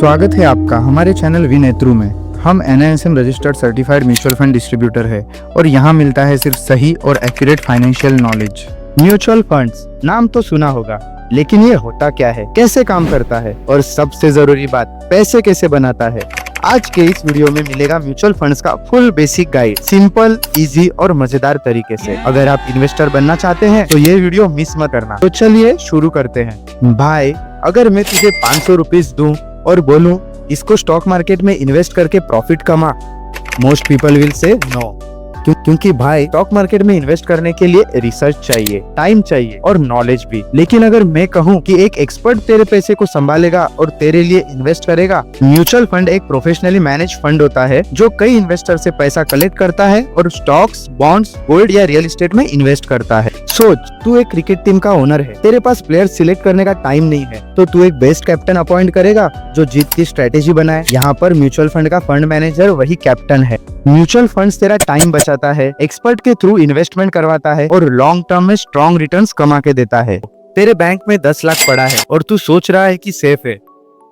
स्वागत है आपका हमारे चैनल विनेत्रु में। हम NISM registered certified mutual fund distributor है और यहाँ मिलता है सिर्फ सही और accurate financial knowledge. Mutual funds नाम तो सुना होगा, लेकिन ये होता क्या है, कैसे काम करता है और सबसे जरूरी बात, पैसे कैसे बनाता है। आज के इस वीडियो में मिलेगा म्यूचुअल फंड्स का full basic guide, simple, easy और मजेदार तरीके से। अगर आप इन्वेस्टर बनना चाहते हैं तो ये वीडियो मिस मत करना। तो चलिए शुरू करते हैं। भाई, अगर मैं तुझे 500 रुपीज दूं और बोलूं इसको स्टॉक मार्केट में इन्वेस्ट करके प्रॉफिट कमा, most people will say no. क्योंकि भाई, स्टॉक मार्केट में इन्वेस्ट करने के लिए रिसर्च चाहिए, टाइम चाहिए और नॉलेज भी। लेकिन अगर मैं कहूँ कि एक एक्सपर्ट तेरे पैसे को संभालेगा और तेरे लिए इन्वेस्ट करेगा। म्यूचुअल फंड एक प्रोफेशनली मैनेज फंड होता है जो कई इन्वेस्टर से पैसा कलेक्ट करता है और स्टॉक्स, बॉन्ड्स, गोल्ड या रियल एस्टेट में इन्वेस्ट करता है। सोच, तू एक क्रिकेट टीम का ओनर है, तेरे पास प्लेयर सिलेक्ट करने का टाइम नहीं है, तो तू एक बेस्ट कैप्टन अपॉइंट करेगा जो जीत की स्ट्रेटेजी बनाए। यहाँ पर म्यूचुअल फंड का फंड मैनेजर वही कैप्टन है। म्यूचुअल फंड्स तेरा टाइम बचाता है, एक्सपर्ट के थ्रू इन्वेस्टमेंट करवाता है और लॉन्ग टर्म में स्ट्रॉन्ग रिटर्न्स कमा के देता है। तेरे बैंक में 10 लाख पड़ा है और तू सोच रहा है कि सेफ है,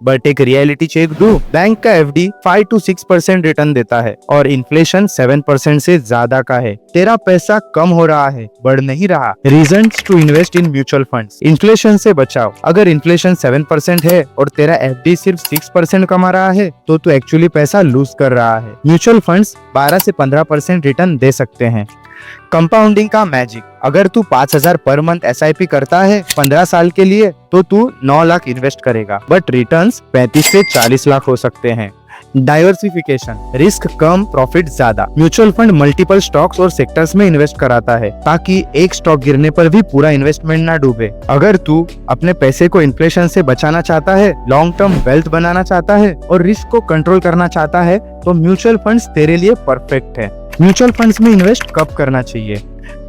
बट एक रियलिटी चेक दो। बैंक का FD 5 to 6% रिटर्न देता है और इन्फ्लेशन 7% से ज्यादा का है। तेरा पैसा कम हो रहा है, बढ़ नहीं रहा। Reasons to invest in mutual funds. Inflation से बचाओ। अगर इन्फ्लेशन 7% है और तेरा FD सिर्फ 6% कमा रहा है तो तू एक्चुअली पैसा लूज कर रहा है। म्यूचुअल फंड्स 12 से 15% रिटर्न दे सकते हैं। कंपाउंडिंग का मैजिक। अगर तू 5000 पर मंथ SIP करता है 15 साल के लिए तो तू 9 लाख इन्वेस्ट करेगा, बट रिटर्न्स 35 से 40 लाख हो सकते हैं। डाइवर्सिफिकेशन। रिस्क कम, प्रॉफिट ज्यादा। म्यूचुअल फंड मल्टीपल स्टॉक्स और सेक्टर्स में इन्वेस्ट कराता है ताकि एक स्टॉक गिरने पर भी पूरा इन्वेस्टमेंट ना डूबे। अगर तू अपने पैसे को इन्फ्लेशन से बचाना चाहता है, लॉन्ग टर्म वेल्थ बनाना चाहता है और रिस्क को कंट्रोल करना चाहता है तो म्यूचुअल फंड्स तेरे लिए परफेक्ट है। म्यूचुअल फंड्स में इन्वेस्ट कब करना चाहिए?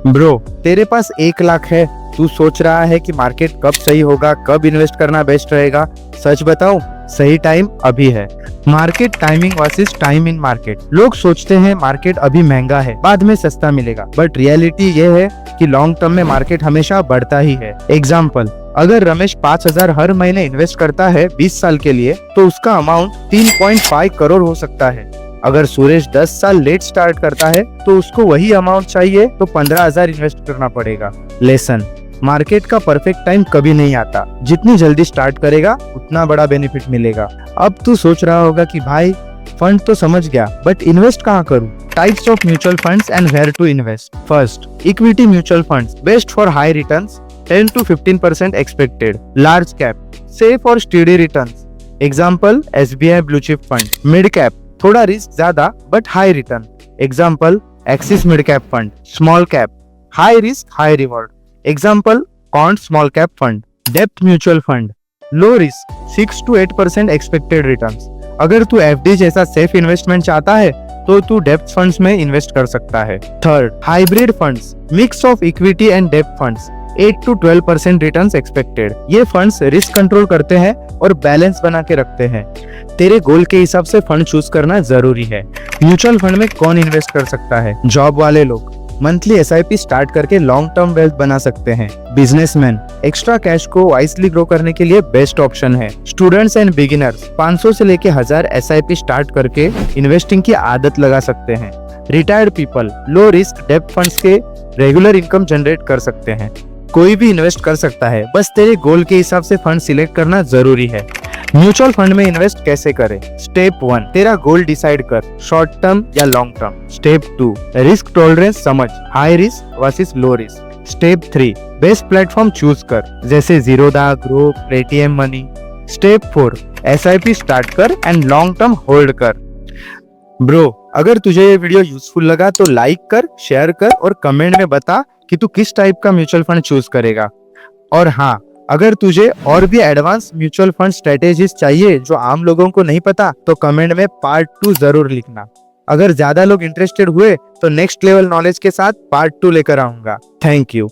ब्रो, तेरे पास 1 लाख है, तू सोच रहा है कि मार्केट कब सही होगा, कब इन्वेस्ट करना बेस्ट रहेगा। सच बताऊं, सही टाइम अभी है। Market timing versus time in market. लोग सोचते हैं मार्केट अभी महंगा है, बाद में सस्ता मिलेगा, बट रियलिटी ये है कि लॉन्ग टर्म में मार्केट हमेशा बढ़ता ही है। एग्जाम्पल, अगर रमेश 5000 हर महीने इन्वेस्ट करता है 20 साल के लिए तो उसका अमाउंट 3.5 करोड़ हो सकता है। अगर सुरेश 10 साल लेट स्टार्ट करता है तो उसको वही अमाउंट चाहिए तो 15,000 इन्वेस्ट करना पड़ेगा। लेसन, मार्केट का परफेक्ट टाइम कभी नहीं आता, जितनी जल्दी स्टार्ट करेगा उतना बड़ा बेनिफिट मिलेगा। अब तू सोच रहा होगा कि भाई, फंड तो समझ गया, बट इन्वेस्ट कहाँ करूं? Types of mutual funds and where to invest. First, equity mutual funds, best for high returns, 10 to 15% expected. Large cap, safe और steady returns, example SBI blue chip fund. Mid cap, थोड़ा risk ज्यादा but high return, example Axis mid cap fund. Small cap, high risk high reward, example Quant small cap fund. डेप्थ mutual fund, low risk, 6 to 8% expected returns. अगर तू FD जैसा safe investment चाहता है तो तू डेप्थ फंड्स में invest कर सकता है। Third, hybrid funds, mix of equity and depth funds, 8 to 12% returns expected. ये फंड्स रिस्क कंट्रोल करते हैं और बैलेंस बना के रखते हैं। तेरे गोल के हिसाब से फंड चूज करना जरूरी है। म्यूचुअल फंड में कौन इन्वेस्ट कर सकता है? जॉब वाले लोग मंथली SIP स्टार्ट करके लॉन्ग टर्म वेल्थ बना सकते हैं। बिजनेसमैन एक्स्ट्रा कैश को वाइसली ग्रो करने के लिए बेस्ट ऑप्शन है। स्टूडेंट्स एंड बिगिनर्स 500 से लेके 1000 SIP स्टार्ट करके इन्वेस्टिंग की आदत लगा सकते हैं। Retired people low risk depth funds के रेगुलर इनकम जनरेट कर सकते हैं। कोई भी इन्वेस्ट कर सकता है, बस तेरे गोल के हिसाब से फंड सिलेक्ट करना जरूरी है। म्यूचुअल फंड में इन्वेस्ट कैसे करें? स्टेप 1, तेरा गोल डिसाइड कर, शॉर्ट टर्म या long term. Step 2, risk tolerance समझ, high risk versus low risk. Step 3, best platform choose कर, जैसे Zerodha, Groww, Paytm Money. Step 4, SIP start कर एंड लॉन्ग टर्म होल्ड कर। ब्रो, अगर तुझे ये वीडियो यूजफुल लगा तो लाइक कर, शेयर कर और कमेंट में बता कि तू किस टाइप का म्यूचुअल फंड चूज करेगा। और हाँ, अगर तुझे और भी एडवांस म्यूचुअल फंड स्ट्रेटेजीज चाहिए जो आम लोगों को नहीं पता तो कमेंट में पार्ट 2 जरूर लिखना। अगर ज्यादा लोग इंटरेस्टेड हुए तो नेक्स्ट लेवल नॉलेज के साथ पार्ट 2 लेकर आऊंगा। Thank you.